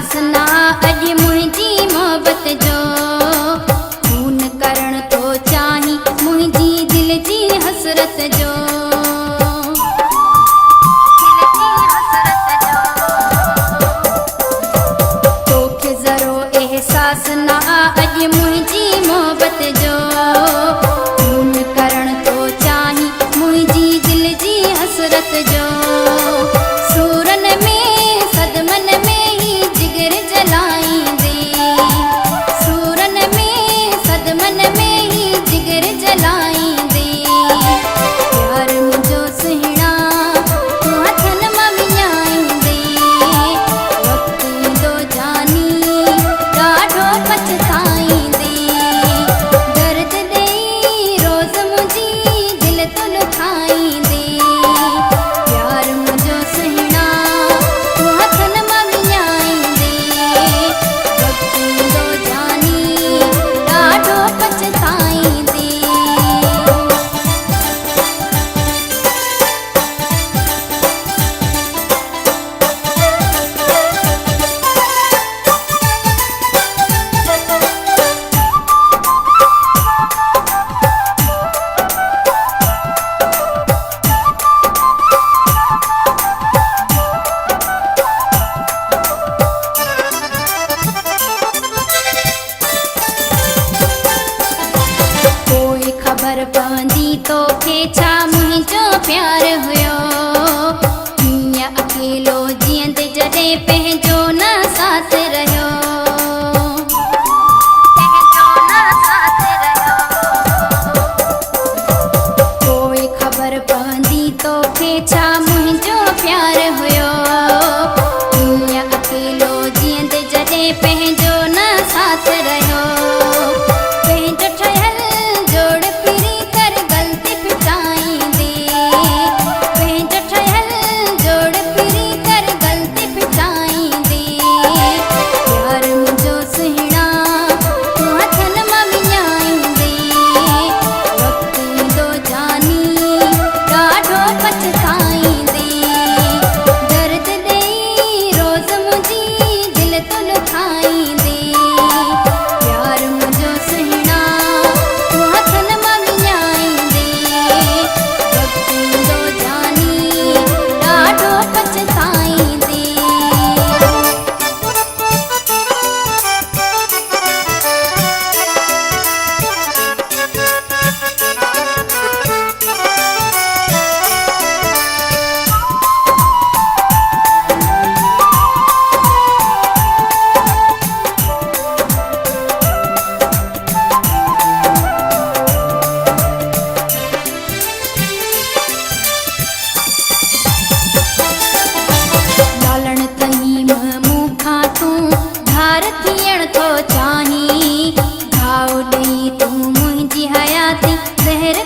एहसास ना अज मुझी मोहब्बत जो खून करण तो चाही मुझी दिल जी हसरत जो तोखे जरो एहसास ना अज मुझी मोहब्बत जो खून करण तो चाही मुझी दिल जी हसरत जो सूरन में सदमन में ही जिगर जलाई दे सूरन में सदमन में ही जिगर जलाई दे प्यार मुझो सुहिणा तू हथन मां विञाई दे वक्त ईंदो जानी ॾाढो पछताई दे दर्द ॾेई रोज़ मुंहिंजी दिल तू लुखाई दे प्यार मुझो सुहिणा तू हथन मां विञाई दे वक्त ईंदो जानी ॾाढो पछताई दे कोई खबर पवंदी तोखे छा मुंहिंजो प्यार हुयो हीअं अकेलो जीअंदे जॾहिं पंहिंजो न साथ रहियो कोई खबर पवंदी तोखे छा मुंहिंजो प्यार हुयो हीअं अकेलो जीअंदे जॾहिं पंहिंजो न साथ रहियो पंहिंजो ठहियल जोड़ फिरी कर गलती फिटाई दे पंहिंजो ठहियल जोड़ फिरी कर गलती फिटाई दे प्यार मुझो सुहिणा तू हथन मां विञाई दे वक्त ईंदो जानी ॾाढो पछताई दे दर्द ॾेई रोज़ मुंहिंजी दिल तू लुखाई दे प्यार मुझो सुहिणा तू हथन मां विञाई दे वक्त ईंदो जानी ॾाढो पछताई दे लालण तई मूंखां तूं धार थियण थो चाहीं घाव ॾेई तूं मुंहिंजी हयाती ज़हर